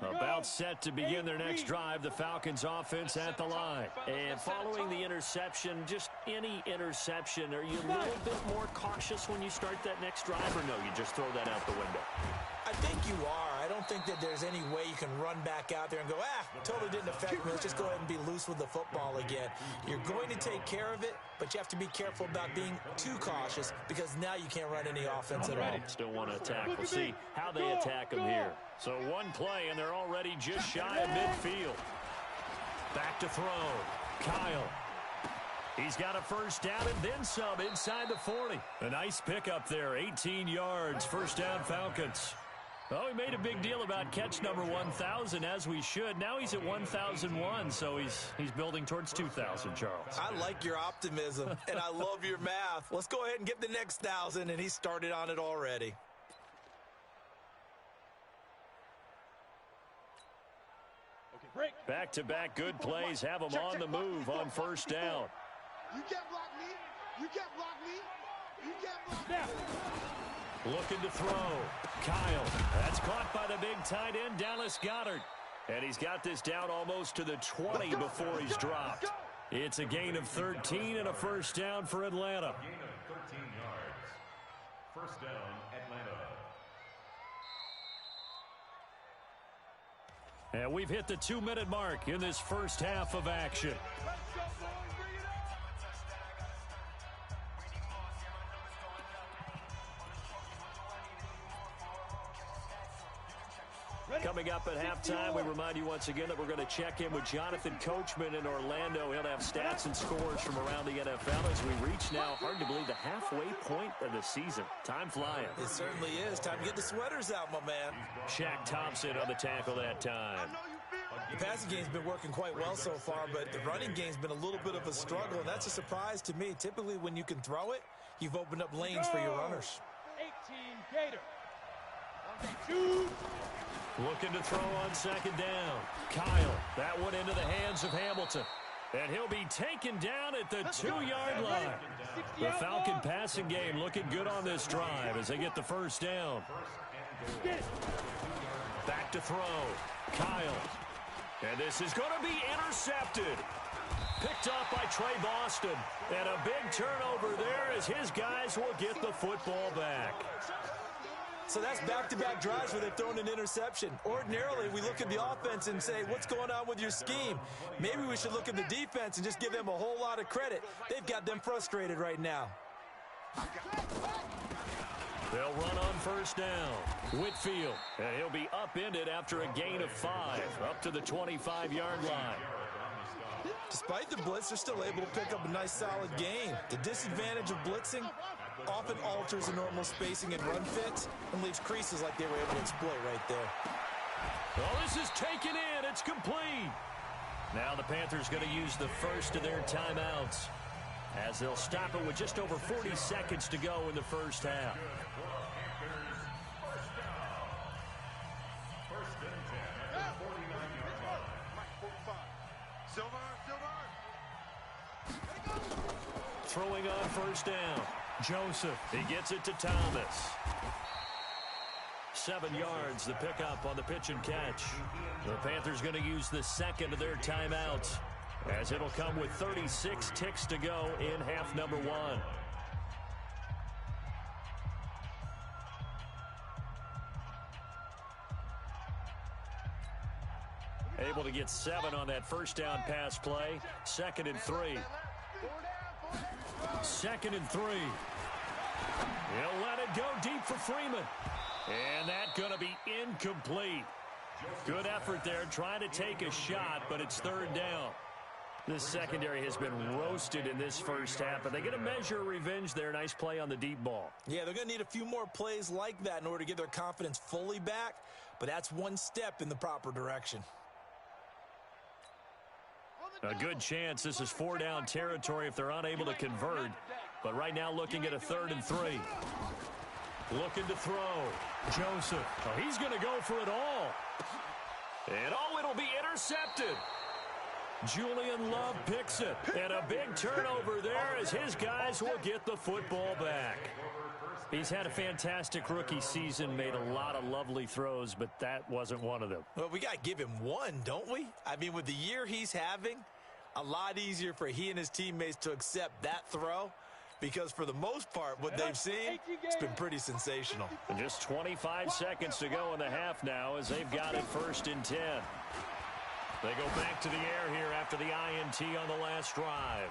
About set to begin their next drive, the Falcons offense at the line. And following the interception, just any interception, are you a little bit more cautious when you start that next drive, or no, you just throw that out the window? I think you are. I don't think that there's any way you can run back out there and go, totally didn't affect me. Let's just go ahead and be loose with the football again. You're going to take care of it, but you have to be careful about being too cautious because now you can't run any offense at all. Still want to attack. We'll see how they attack them here. So one play, and they're already just shy of midfield. Back to throw. Kyle. He's got a first down and then some inside the 40. A nice pickup there, 18 yards, first down Falcons. Oh, we made a big deal about catch number 1,000, as we should. Now he's at 1,001, so he's building towards 2,000, Charles. I like your optimism, and I love your math. Let's go ahead and get the next 1,000, and he started on it already. Back-to-back good plays have him on the move on first down. You can't block me. You can't block me. You can't block me. Looking to throw. Kyle. That's caught by the big tight end, Dallas Goedert. And he's got this down almost to the 20 before he's dropped. It's a gain of 13 and a first down for Atlanta. A gain of 13 yards. First down, Atlanta. And we've hit the 2-minute mark in this first half of action. Coming up at halftime, we remind you once again that we're going to check in with Jonathan Coachman in Orlando. He'll have stats and scores from around the NFL as we reach now, hard to believe, the halfway point of the season. Time flying. It certainly is. Time to get the sweaters out, my man. Shaq Thompson on the tackle that time. The passing game's been working quite well so far, but the running game's been a little bit of a struggle, and that's a surprise to me. Typically, when you can throw it, you've opened up lanes for your runners. 18 Gator. 2. Looking to throw on second down. Kyle, that one into the hands of Hamilton. And he'll be taken down at the 2-yard line. The Falcon passing game looking good on this drive as they get the first down. Back to throw. Kyle. And this is going to be intercepted. Picked up by Trey Boston. And a big turnover there as his guys will get the football back. So that's back-to-back drives where they've thrown an interception. Ordinarily, we look at the offense and say, what's going on with your scheme? Maybe we should look at the defense and just give them a whole lot of credit. They've got them frustrated right now. They'll run on first down. Whitfield, and he'll be upended after a gain of 5, up to the 25-yard line. Despite the blitz, they're still able to pick up a nice, solid gain. The disadvantage of blitzing often alters the normal spacing and run fits and leaves creases like they were able to exploit right there. Oh, this is taken in. It's complete. Now the Panthers going to use the first of their timeouts as they'll stop it with just over 40 seconds to go in the first half. Throwing on first down. Joseph, he gets it to Thomas. 7 yards, the pickup on the pitch and catch. The Panthers going to use the second of their timeouts as it'll come with 36 ticks to go in half number 1. Able to get 7 on that first down pass play. 2nd and 3. 2nd and 3. He'll let it go deep for Freeman. And that's going to be incomplete. Good effort there trying to take a shot, but it's 3rd down. This secondary has been roasted in this first half, but they get a measure of revenge there. Nice play on the deep ball. Yeah, they're going to need a few more plays like that in order to get their confidence fully back, but that's one step in the proper direction. A good chance this is 4-down territory if they're unable to convert. But right now looking at a 3rd and 3. Looking to throw. Joseph. Oh, he's going to go for it all. And it'll be intercepted. Julian Love picks it. And a big turnover there as his guys will get the football back. He's had a fantastic rookie season, made a lot of lovely throws, but that wasn't one of them. Well, we got to give him one, don't we? I mean, with the year he's having, a lot easier for he and his teammates to accept that throw, because for the most part, what they've seen, it's been pretty sensational. And just 25 seconds to go in the half now as they've got it 1st and 10. They go back to the air here after the INT on the last drive.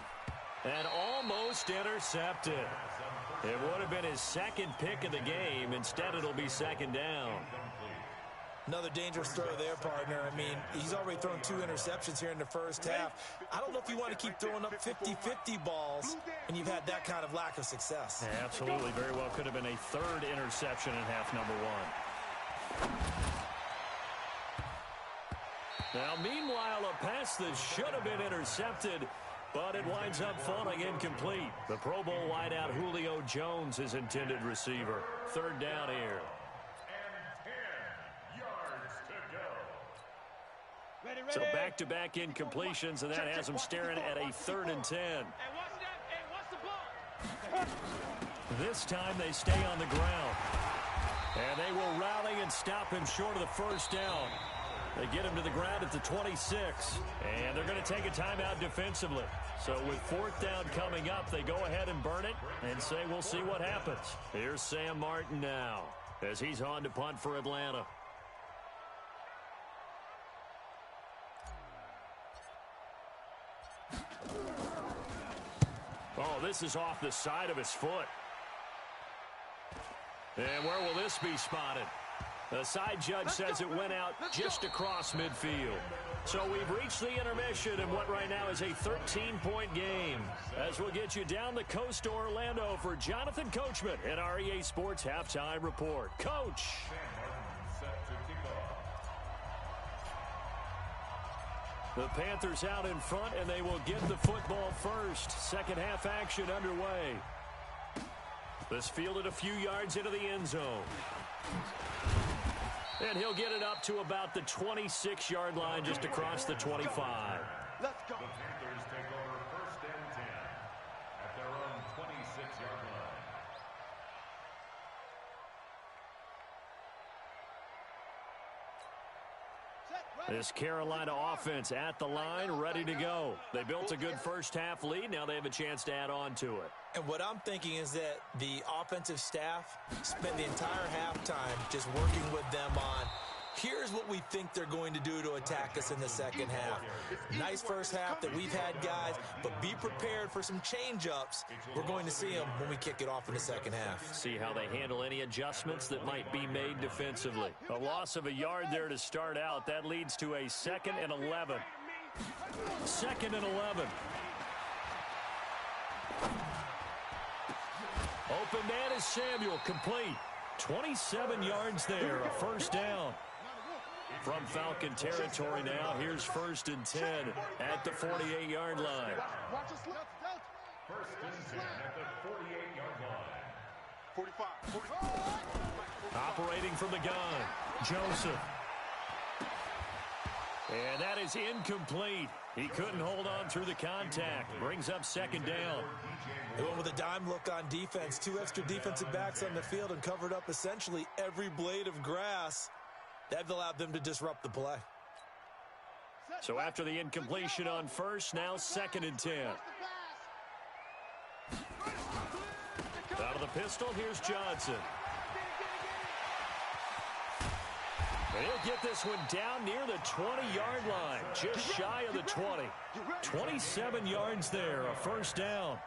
And almost intercepted. It would have been his second pick of the game. Instead, it'll be 2nd down. Another dangerous throw there, partner. I mean, he's already thrown 2 interceptions here in the first half. I don't know if you want to keep throwing up 50-50 balls when you've had that kind of lack of success. Yeah, absolutely. Very well could have been a 3rd interception in half number 1. Now, meanwhile, a pass that should have been intercepted, but it winds up falling incomplete. The Pro Bowl wideout Julio Jones, his intended receiver. 3rd down here. So back-to-back incompletions, and that has them staring at a 3rd and 10. This time they stay on the ground. And they will rally and stop him short of the 1st down. They get him to the ground at the 26. And they're going to take a timeout defensively. So with 4th down coming up, they go ahead and burn it and say we'll see what happens. Here's Sam Martin now as he's on to punt for Atlanta. Oh, this is off the side of his foot. And where will this be spotted? The side judge says it went out just across midfield. So we've reached the intermission in what right now is a 13-point game. As we'll get you down the coast to Orlando for Jonathan Coachman in our EA Sports Halftime Report. Coach. The Panthers out in front, and they will get the football first. 2nd half action underway. This fielded a few yards into the end zone. And he'll get it up to about the 26-yard line, just across the 25. Let's go. The Panthers take over 1st and 10 at their own 26-yard line. This Carolina offense at the line, ready to go. They built a good 1st half lead. Now they have a chance to add on to it. And what I'm thinking is that the offensive staff spent the entire halftime just working with them on, here's what we think they're going to do to attack us in the 2nd half. Nice 1st half that we've had, guys, but be prepared for some change-ups. We're going to see them when we kick it off in the 2nd half. See how they handle any adjustments that might be made defensively. A loss of a yard there to start out. That leads to a 2nd and 11. 2nd and 11. Open man is Samuel, complete. 27 yards there, a 1st down. From Falcon territory now, here's 1st and 10 at the 48-yard line. Watch us left. 1st and 10 at the 48-yard line. 45. Operating from the gun, Joseph. And that is incomplete. He couldn't hold on through the contact. Brings up 2nd down. They went with a dime look on defense. 2 extra defensive backs on the field and covered up essentially every blade of grass. That allowed them to disrupt the play. So after the incompletion on 1st, now 2nd and 10. Out of the pistol, here's Johnson. And he'll get this one down near the 20-yard line, just shy of the 20. 27 yards there, a 1st down.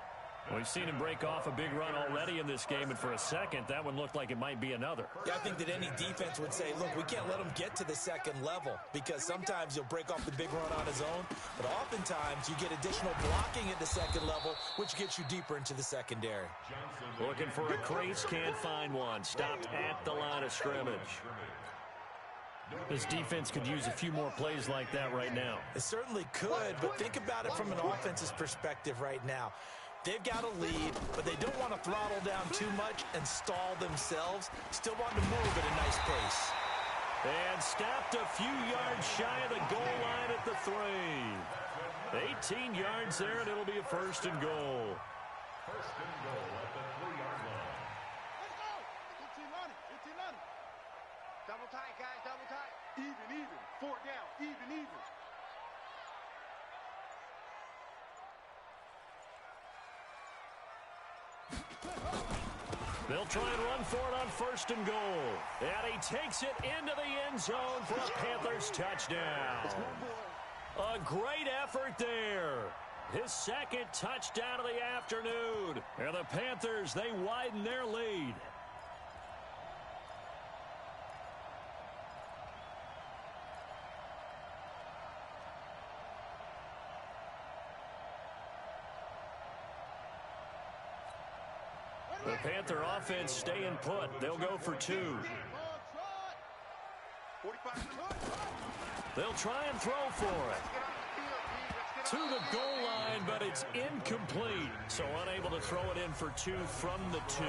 We've seen him break off a big run already in this game, and for a second, that one looked like it might be another. Yeah, I think that any defense would say, look, we can't let him get to the 2nd level, because sometimes he'll break off the big run on his own, but oftentimes you get additional blocking at the 2nd level, which gets you deeper into the secondary. Looking for a crease, can't find one. Stopped at the line of scrimmage. This defense could use a few more plays like that right now. It certainly could, but think about it from an offense's perspective right now. They've got a lead, but they don't want to throttle down too much and stall themselves. Still want to move at a nice pace. And stopped a few yards shy of the goal line at the 3. 18 yards there, and it'll be a 1st and goal. 1st and goal at the 3-yard line. tight, guys. Double tight. Even. 4 down. Even. They'll try and run for it on 1st and goal. And he takes it into the end zone for a Panthers touchdown. A great effort there. His 2nd touchdown of the afternoon. And the Panthers, they widen their lead. The Panther offense staying put. They'll go for 2. They'll try and throw for it. To the goal line, but it's incomplete. So unable to throw it in for 2 from the 2.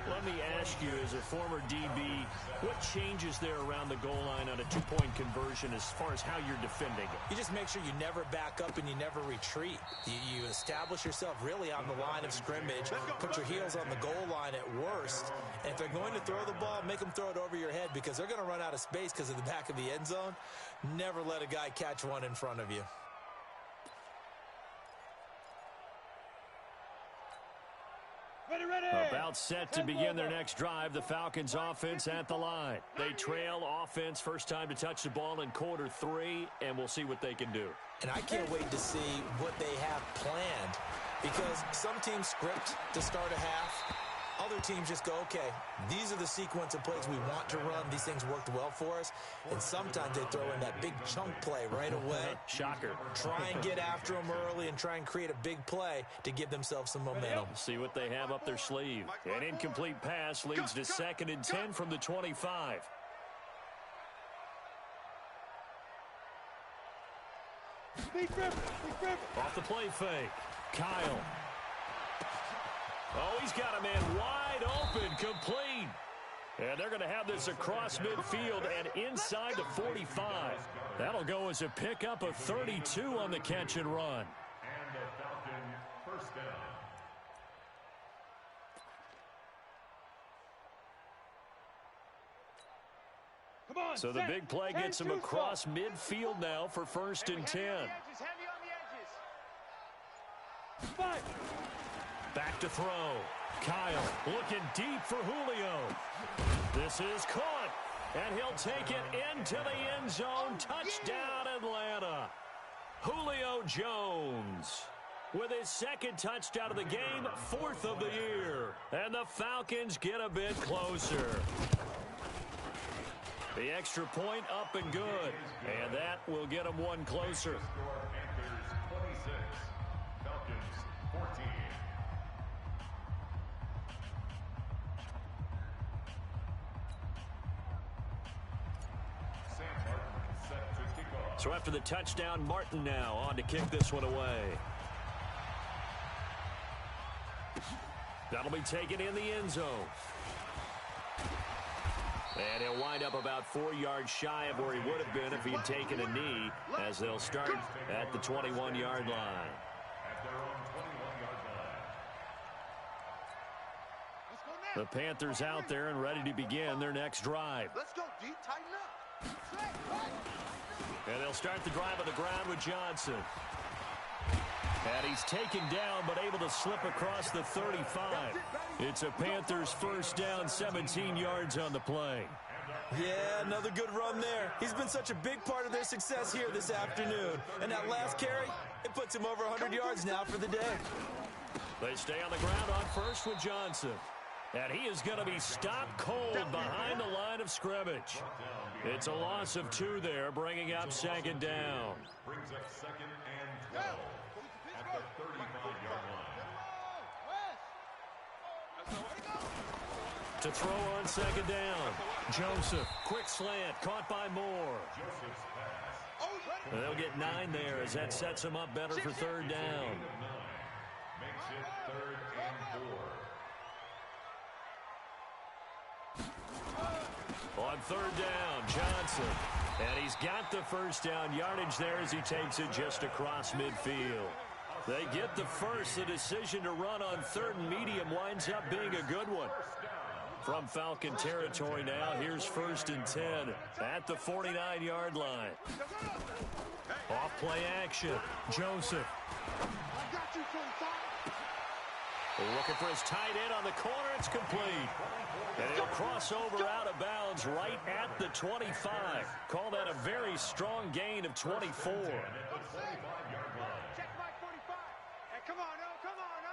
Let me ask you, as a former DB, what changes there around the goal line on a 2-point conversion as far as how you're defending it? You just make sure you never back up and you never retreat. You establish yourself really on the line of scrimmage, put your heels on the goal line at worst, and if they're going to throw the ball, make them throw it over your head because they're going to run out of space because of the back of the end zone. Never let a guy catch one in front of you. About set to begin their next drive, the Falcons offense at the line. They trail offense, first time to touch the ball in quarter 3, and we'll see what they can do. And I can't wait to see what they have planned because some teams script to start a half. Other teams just go, okay, these are the sequence of plays we want to run. These things worked well for us. And sometimes they throw in that big chunk play right away. Shocker. Try and get after them early and try and create a big play to give themselves some momentum. See what they have up their sleeve. An incomplete pass leads to 2nd and 10 from the 25. Off the play fake. Kyle. Oh, he's got a man wide open, complete. And they're going to have this across midfield and inside the 45. That'll go as a pickup of 32 on the catch and run. And the Falcon first down. So the big play gets him across midfield now for 1st and 10. Back to throw. Kyle looking deep for Julio. This is caught, and he'll take it into the end zone. Touchdown, Atlanta. Julio Jones with his 2nd touchdown of the game, 4th of the year. And the Falcons get a bit closer. The extra point up and good, and that will get them 1 closer. Panthers 26, Falcons 14. Sam Martin set to kick off. So after the touchdown, Martin now on to kick this one away. That'll be taken in the end zone. And he'll wind up about 4 yards shy of where he would have been if he had taken a knee, as they'll start at the 21-yard line. At their own 21-yard line. The Panthers out there and ready to begin their next drive. Let's go, D. Tighten up. And they'll start the drive on the ground with Johnson. And he's taken down but able to slip across the 35. It's a Panthers first down, 17 yards on the play. Yeah, another good run there. He's been such a big part of their success here this afternoon. And that last carry, it puts him over 100 yards now for the day. They stay on the ground on first with Johnson. And he is going to be stopped cold behind the line of scrimmage. It's a loss of 2 there, bringing up 2nd down. Brings up 2nd and 12 at the 35-yard line. To throw on 2nd down. Joseph, quick slant, caught by Moore. Joseph's pass. They'll get 9 there as that sets them up better for 3rd down. Makes it 3rd and 4. On 3rd down, Johnson. And he's got the first down yardage there as he takes it just across midfield. They get the first. The decision to run on 3rd and medium winds up being a good one. From Falcon territory now, here's 1st and 10 at the 49-yard line. Off play action. Joseph. I got you, 45. Looking for his tight end on the corner. It's complete. And he'll cross over out of bounds right at the 25. Call that a very strong gain of 24. Check my 45. Hey, come on, no, come on, no.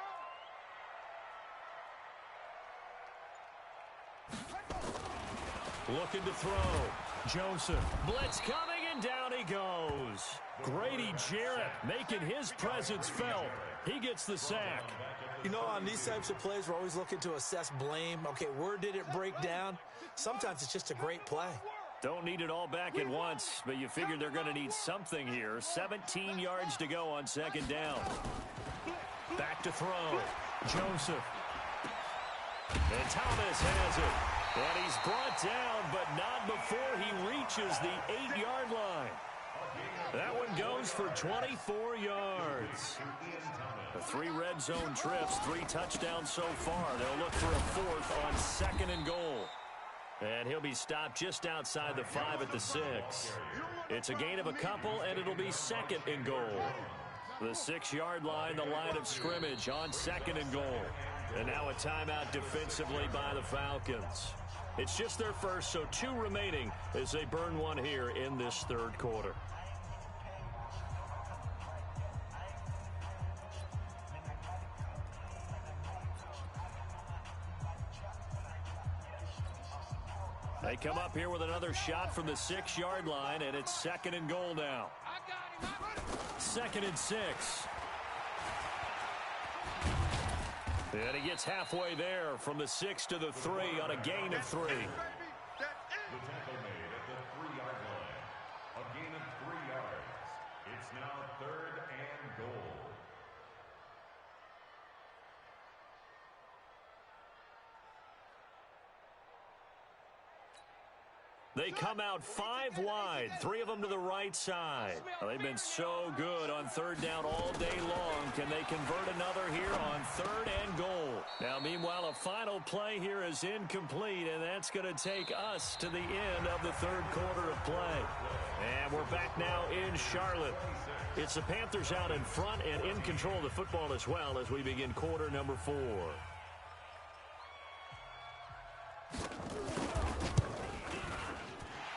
Looking to throw. Joseph. Blitz coming, and down he goes. Grady Jarrett making his presence felt. He gets the sack. You know, on these types of plays, we're always looking to assess blame. Okay, where did it break down? Sometimes it's just a great play. Don't need it all back at once, but you figure they're going to need something here. 17 yards to go on 2nd down. Back to throw. Joseph. And Thomas has it. And he's brought down, but not before he reaches the 8-yard line. That one goes for 24 yards. The 3 red zone trips, 3 touchdowns so far. They'll look for a 4th on 2nd and goal. And he'll be stopped just outside the 5 at the 6. It's a gain of a couple, and it'll be 2nd and goal. The 6-yard line, the line of scrimmage on 2nd and goal. And now a timeout defensively by the Falcons. It's just their first, so 2 remaining as they burn one here in this 3rd quarter. They come up here with another shot from the 6-yard line, and it's 2nd and goal now. 2nd and 6. And he gets halfway there from the 6 to the 3 on a gain of 3. The tackle made at the 3-yard line. A gain of 3 yards. It's now 3rd and goal. They come out 5 wide, 3 of them to the right side. Well, they've been so good on 3rd down all day long. Can they convert another here on 3rd and goal? Now, meanwhile, a final play here is incomplete, and that's going to take us to the end of the 3rd quarter of play. And we're back now in Charlotte. It's the Panthers out in front and in control of the football as well as we begin quarter number 4.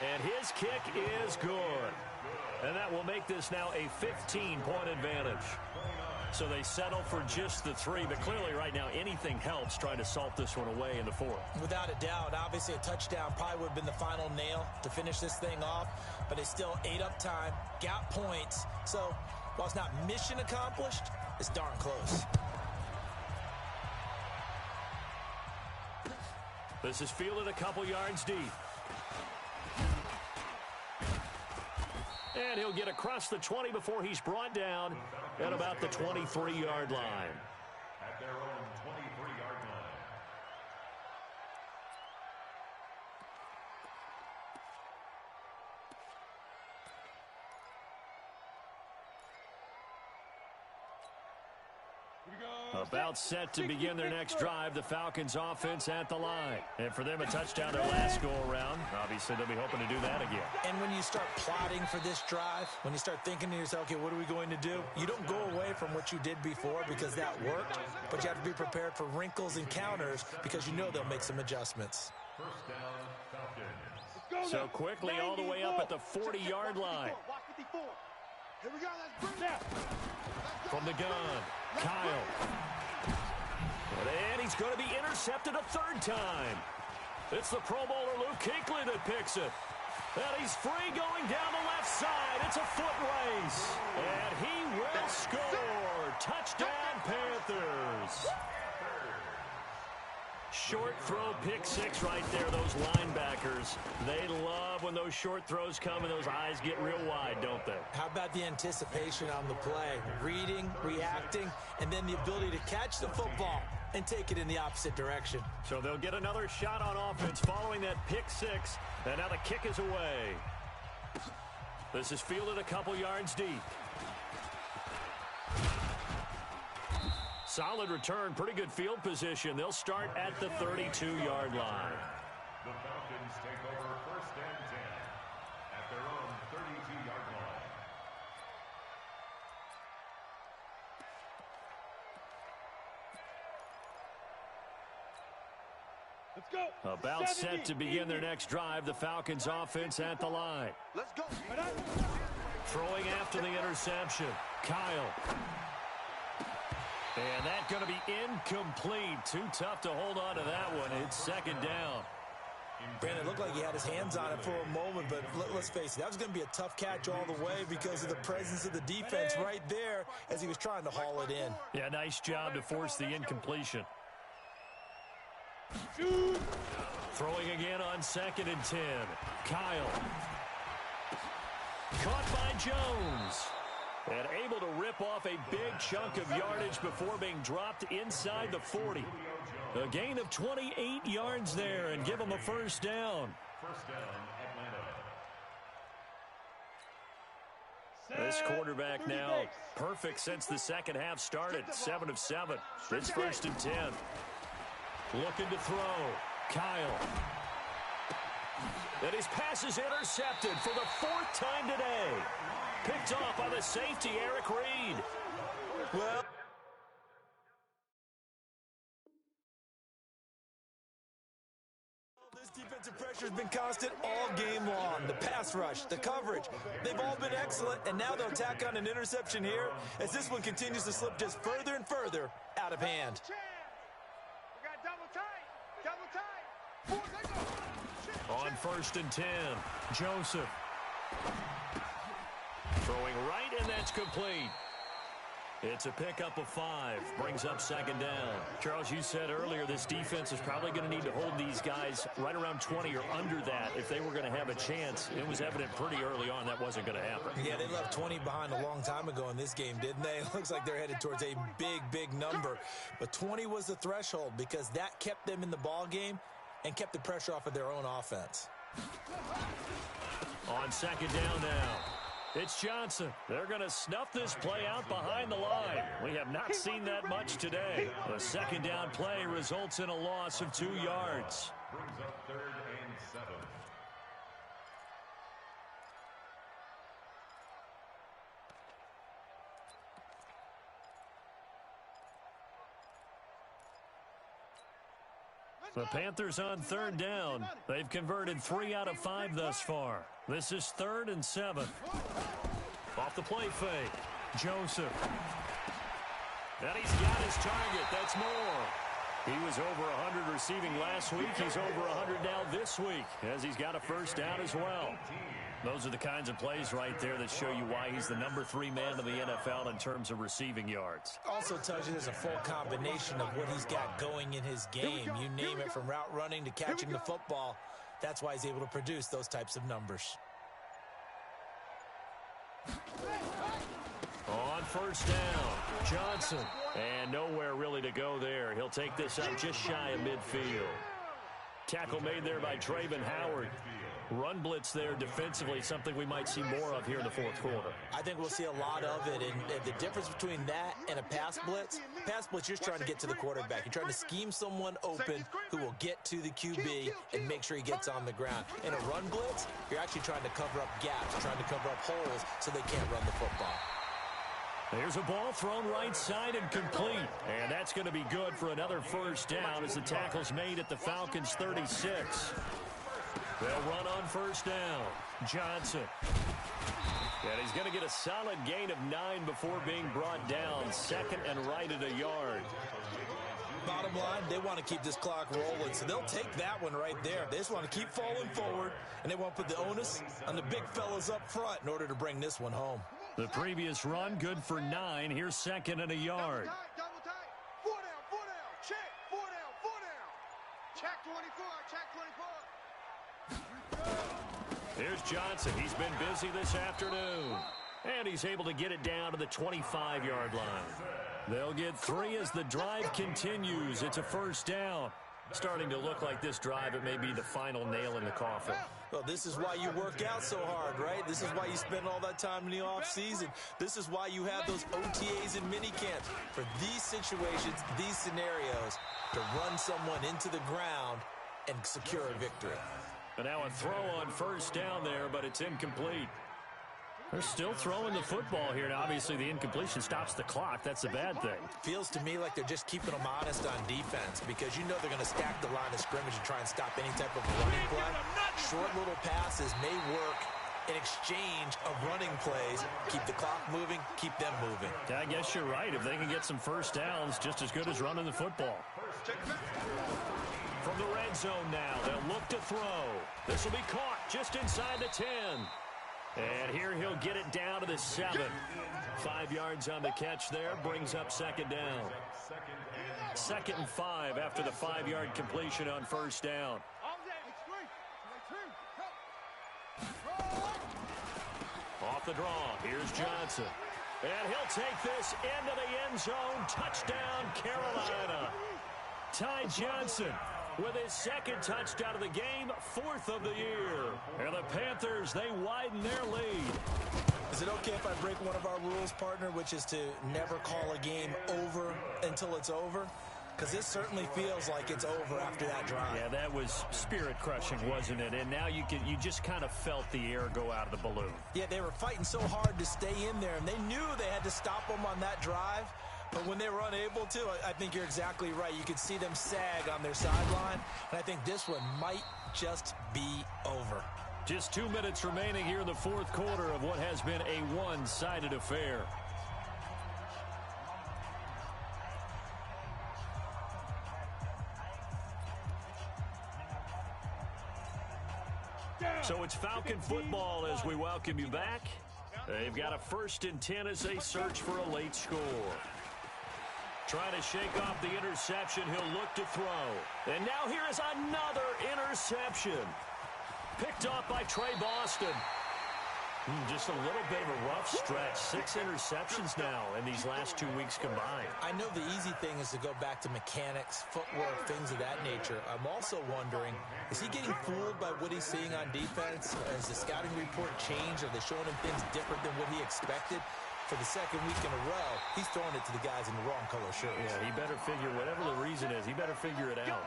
And his kick is good. And that will make this now a 15-point advantage. So they settle for just the 3, but clearly right now anything helps trying to salt this one away in the 4th. Without a doubt, obviously a touchdown probably would have been the final nail to finish this thing off, but it's still ate up time, got points. So while it's not mission accomplished, it's darn close. This is fielded a couple yards deep. And he'll get across the 20 before he's brought down at about the 23-yard line. At their own 23-yard line. About set to begin their next drive, the Falcons offense at the line. And for them, a touchdown their last go-around. Obviously, they'll be hoping to do that again. And when you start plotting for this drive, when you start thinking to yourself, okay, what are we going to do? You don't go away from what you did before because that worked, but you have to be prepared for wrinkles and counters because you know they'll make some adjustments. First down, Falcons. So quickly all the way up at the 40-yard line. Watch 54. Here we go, let's bring it. From the gun, Kyle. And he's going to be intercepted a 3rd time. It's the Pro Bowler Luke Kuechly that picks it. And he's free going down the left side. It's a foot race. And he will score. Touchdown, Panthers. Short throw, pick 6 right there, those linebackers. They love when those short throws come and those eyes get real wide, don't they? How about the anticipation on the play? Reading, reacting, and then the ability to catch the football and take it in the opposite direction. So they'll get another shot on offense following that pick 6, and now the kick is away. This is fielded a couple yards deep. Solid return, pretty good field position. They'll start at the 32-yard line. The Falcons take over 1st and 10 at their own 32-yard line. Let's go. About set to begin their next drive, the Falcons offense at the line. Let's go. Throwing after the interception, Kyle. And that's going to be incomplete. Too tough to hold on to that one. It's 2nd down. Brandon, it looked like he had his hands on it for a moment, but let's face it, that was going to be a tough catch all the way because of the presence of the defense right there as he was trying to haul it in. Yeah, nice job to force the incompletion. Throwing again on 2nd and 10. Kyle. Caught by Jones. And able to rip off a big chunk of yardage before being dropped inside the 40. A gain of 28 yards there and give him a 1st down. 1st down, Atlanta. This quarterback now perfect since the second half started. 7 of 7. It's 1st and 10. Looking to throw. Kyle. And his pass is intercepted for the 4th time today. Picked off by the safety, Eric Reed. Well, this defensive pressure has been constant all game long. The pass rush, the coverage, they've all been excellent, and now they'll tack on an interception here as this one continues to slip just further and further out of hand. We got double tight. On 1st and 10, Joseph. Throwing right, and that's complete. It's a pickup of 5. Brings up 2nd down. Charles, you said earlier this defense is probably going to need to hold these guys right around 20 or under that if they were going to have a chance. It was evident pretty early on that wasn't going to happen. Yeah, they left 20 behind a long time ago in this game, didn't they? It looks like they're headed towards a big, big number. But 20 was the threshold because that kept them in the ball game and kept the pressure off of their own offense. On 2nd down now. It's Johnson. They're going to snuff this play out behind the line. We have not seen that much today. The 2nd down play results in a loss of 2 yards. Brings up 3rd and 7. The Panthers on 3rd down. They've converted 3 out of 5 thus far. This is 3rd and 7. Off the play fake. Joseph. And he's got his target. That's more. He was over 100 receiving last week. He's over 100 now this week as he's got a 1st down as well. Those are the kinds of plays right there that show you why he's the number 3 man in the NFL in terms of receiving yards. Also tells you there's a full combination of what he's got going in his game. You name it, from route running to catching the football. That's why he's able to produce those types of numbers. On 1st down, Johnson. And nowhere really to go there. He'll take this up just shy of midfield. Tackle made there by Travon Howard. Run blitz there defensively, something we might see more of here in the 4th quarter. I think we'll see a lot of it, and the difference between that and a pass blitz, you're just trying to get to the quarterback. You're trying to scheme someone open who will get to the QB and make sure he gets on the ground. In a run blitz, you're actually trying to cover up gaps, trying to cover up holes so they can't run the football. There's a ball thrown right side and complete. And that's going to be good for another 1st down as the tackle's made at the Falcons' 36. They'll run on 1st down. Johnson. And he's going to get a solid gain of 9 before being brought down. 2nd and right at a yard. Bottom line, they want to keep this clock rolling, so they'll take that one right there. They just want to keep falling forward, and they want to put the onus on the big fellas up front in order to bring this one home. The previous run, good for 9. Here's 2nd and a yard. Double tight. 4 down. Check. 4 down. Check 24. Check 24. Here's Johnson. He's been busy this afternoon. And he's able to get it down to the 25-yard line. They'll get 3 as the drive continues. It's a 1st down. Starting to look like this drive, it may be the final nail in the coffin. Well, this is why you work out so hard, right? This is why you spend all that time in the offseason. This is why you have those OTAs and mini camps. For these situations, these scenarios, to run someone into the ground and secure a victory. But now a throw on first down there, but it's incomplete. They're still throwing the football here. Now, obviously, the incompletion stops the clock. That's a bad thing. Feels to me like they're just keeping them honest on defense because you know they're going to stack the line of scrimmage and try and stop any type of running play. Short little passes may work in exchange of running plays. Keep the clock moving, keep them moving. I guess you're right. If they can get some first downs, just as good as running the football. From the red zone now, they'll look to throw. This will be caught just inside the 10. And here he'll get it down to the 7. 5 yards on the catch there, brings up second down. 2nd and 5 after the 5-yard completion on first down. Off the draw, here's Johnson. And he'll take this into the end zone. Touchdown, Carolina. Ty Johnson with his 2nd touchdown of the game, 4th of the year. And the Panthers, they widen their lead. Is it okay if I break one of our rules, partner, which is to never call a game over until it's over? Because this certainly feels like it's over after that drive. Yeah, that was spirit-crushing, wasn't it? And now you just kind of felt the air go out of the balloon. Yeah, they were fighting so hard to stay in there, and they knew they had to stop them on that drive. But when they were unable to, I think you're exactly right. You could see them sag on their sideline, and I think this one might just be over. Just 2 minutes remaining here in the 4th quarter of what has been a one-sided affair. So it's Falcon football as we welcome you back. They've got a 1st and 10 as they search for a late score. Trying to shake off the interception. He'll look to throw. And now here is another interception. Picked off by Trey Boston. Just a little bit of a rough stretch. 6 interceptions now in these last 2 weeks combined. I know the easy thing is to go back to mechanics, footwork, things of that nature. I'm also wondering, is he getting fooled by what he's seeing on defense? Has the scouting report changed? Are they showing him things different than what he expected? For the 2nd week in a row, he's throwing it to the guys in the wrong color shirts. Yeah, he better figure, whatever the reason is, he better figure it out.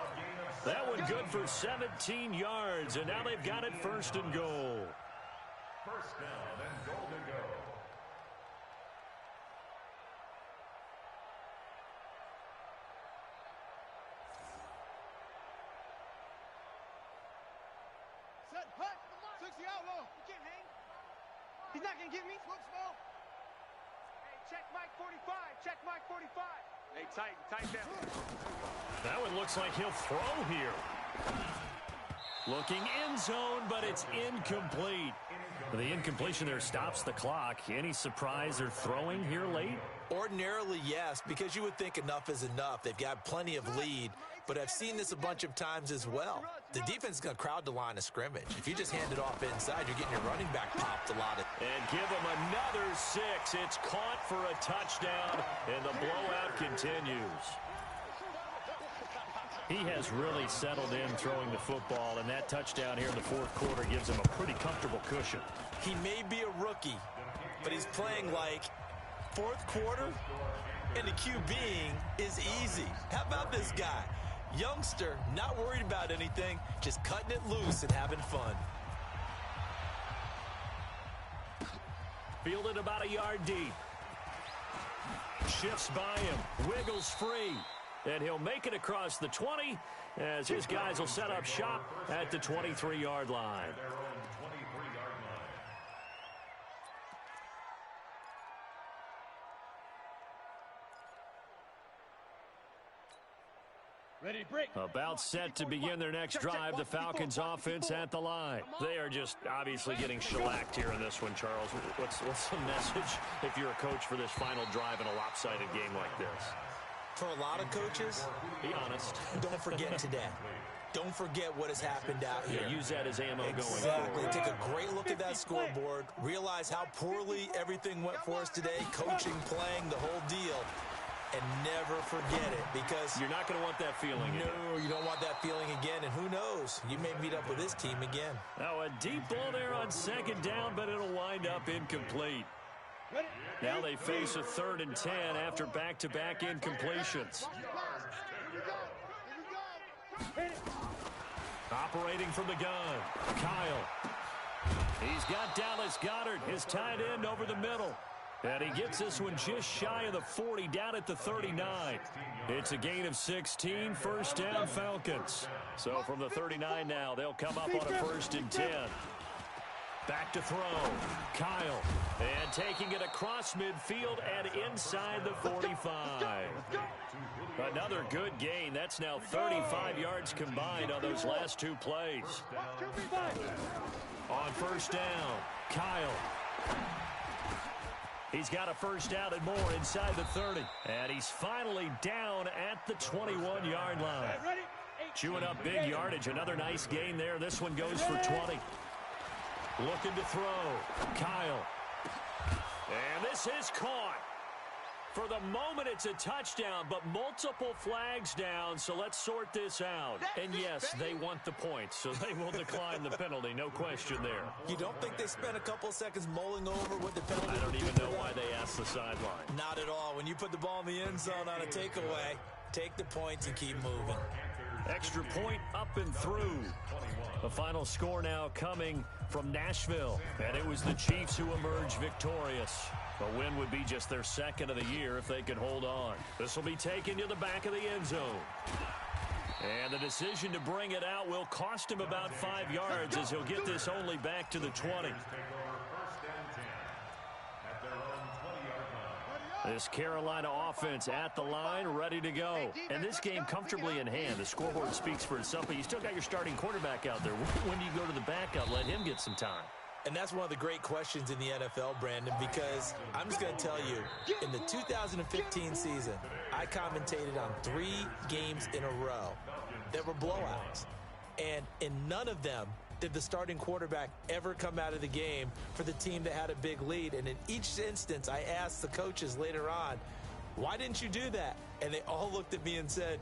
That one good for 17 yards, and now they've got it 1st and goal. First down and goal to go. Set, hut, 60 outlaw. You can't hang. He's not going to get me. Smoke, smoke. Hey, check Mike 45. Check Mike 45. Hey, tighten down. That one looks like he'll throw here. Looking end zone, but it's incomplete. The incompletion there stops the clock. Any surprise they're throwing here late? Ordinarily, yes, because you would think enough is enough. They've got plenty of lead, but I've seen this a bunch of times as well. The defense is going to crowd the line of scrimmage. If you just hand it off inside, you're getting your running back popped a lot. And give him another 6. It's caught for a touchdown, and the blowout continues. He has really settled in throwing the football, and that touchdown here in the 4th quarter gives him a pretty comfortable cushion. He may be a rookie, but he's playing like 4th quarter, and the QBing is easy. How about this guy? Youngster, not worried about anything, just cutting it loose and having fun. Fielded about a yard deep. Shifts by him, wiggles free. And he'll make it across the 20 as his guys will set up shop at the 23-yard line. Ready, break. About set to begin their next drive, the Falcons offense at the line. They are just obviously getting shellacked here in this one, Charles. What's the message if you're a coach for this final drive in a lopsided game like this? For a lot of coaches, be honest. Don't forget today. Don't forget what has happened out here. Yeah, use that as ammo going forward. Exactly. Take a great look at that scoreboard. Realize how poorly everything went for us today. Coaching, playing, the whole deal. and never forget it, because you're not going to want that feeling again. No, you don't want that feeling again, and who knows? You may meet up with this team again. Now a deep ball there on second down, but it'll wind up incomplete. Now they face a 3rd and 10 after back-to-back incompletions. Operating from the gun, Kyle. He's got Dallas Goedert, his tight end, over the middle. And he gets this one just shy of the 40, down at the 39. It's a gain of 16, first down Falcons. So from the 39 now, they'll come up on a 1st and 10. Back to throw, Kyle. And taking it across midfield and inside the 45. Another good gain. That's now 35 yards combined on those last 2 plays. On first down, Kyle. He's got a first down and more inside the 30. And he's finally down at the 21-yard line. Chewing up big yardage. Another nice gain there. This one goes for 20. Looking to throw, Kyle. And this is caught. For the moment, it's a touchdown, but multiple flags down, so let's sort this out. And yes, they want the points, so they will decline the penalty, no question there. You don't think they spent a couple seconds mulling over what the penalty? I don't even know why they asked the sideline. Not at all. When you put the ball in the end zone on a takeaway, take the points and keep moving. Extra point up and through. The final score now coming from Nashville, and it was the Chiefs who emerged victorious. A win would be just their 2nd of the year if they could hold on. This will be taken to the back of the end zone. And the decision to bring it out will cost him about 5 yards, as he'll get this only back to the 20. This Carolina offense at the line, ready to go. And this game comfortably in hand. The scoreboard speaks for itself, but you still got your starting quarterback out there. When do you go to the backup? Let him get some time. And that's one of the great questions in the NFL, Brandon, because I'm just going to tell you, in the 2015 season, I commentated on 3 games in a row that were blowouts. And in none of them did the starting quarterback ever come out of the game for the team that had a big lead. And in each instance, I asked the coaches later on, why didn't you do that? And they all looked at me and said,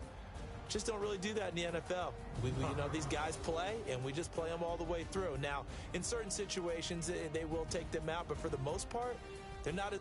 just don't really do that in the NFL. You know, these guys play, and we just play them all the way through. Now, in certain situations, they will take them out, but for the most part, they're not.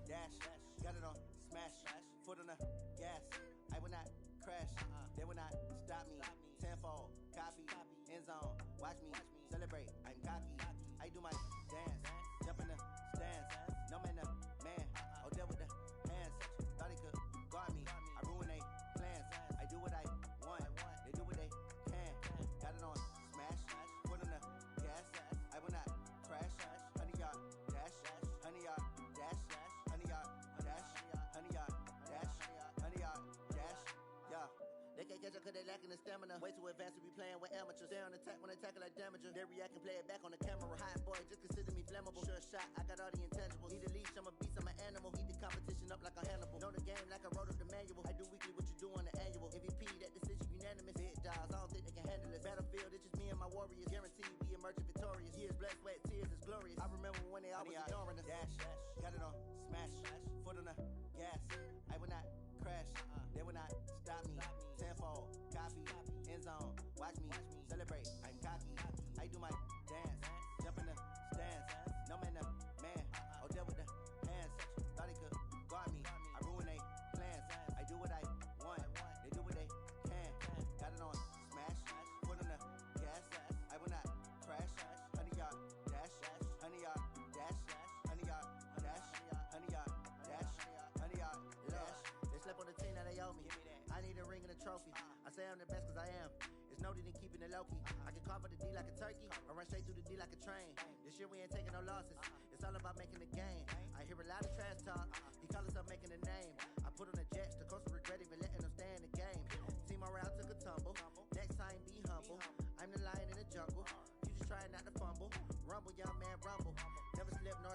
dash. Got it on smash. Foot on the gas. I will not crash. They will not stop me. Tenfold, copy, end zone. Watch me celebrate. I'm cocky. I do my dance. Jump in the stands. No man, the man. Oh, there with the hands. Thought he could guard me. I ruin they plans. I do what I want. They do what they can. Got it on smash. Foot on the gas. I will not crash. 100-yard dash. 100-yard dash. 100-yard dash. 100-yard dash. 100-yard dash. Yeah. They can't catch up cause they lacking the stamina. Way too advanced to be playing with amateurs. Stay on attack when they tackle like damager. They react and play it back on the camera. Hot boy, just consider me flammable. Sure shot, I got all the intangibles. Need a leash, I'm a beast, I'm an animal. Heat the competition up like a Hannibal. Know the game like I wrote up the manual. I do weekly what you do on the annual. MVP, that decision unanimous. Big dogs, I don't think they can handle it. Battlefield, it's just me and my warriors. Guaranteed we emerge victorious. Years, blood, sweat, tears, is glorious. I remember when they always ignoring us. Dash, got it on smash. Foot on the gas. I will not crash. They will not stop me. Tenfold, copy, end zone. Watch me celebrate. I'm cocky. I do my dance. Jump in the stands. No man, the man. Oh, there with the hands. Thought he could guard me. I ruin they plans. I do what I want. They do what they can. Got it on smash. Foot on the gas. I will not crash. 100-yard dash. 100-yard dash. 100-yard dash. 100-yard dash. 100-yard dash. They slept on the team that they owe me. I need a ring and a trophy. I say I'm the best cause I am. It's noted in keeping it low-key. I can carve up the D like a turkey or run straight through the D like a train. This year we ain't taking no losses. It's all about making the game. I hear a lot of trash talk. He call himself making a name. I put on the Jets. The coach will regret even letting them stay in the game. Team morale took a tumble. Next time be humble. I'm the lion in the jungle. You just trying not to fumble. Rumble, young man, rumble. Never slip nor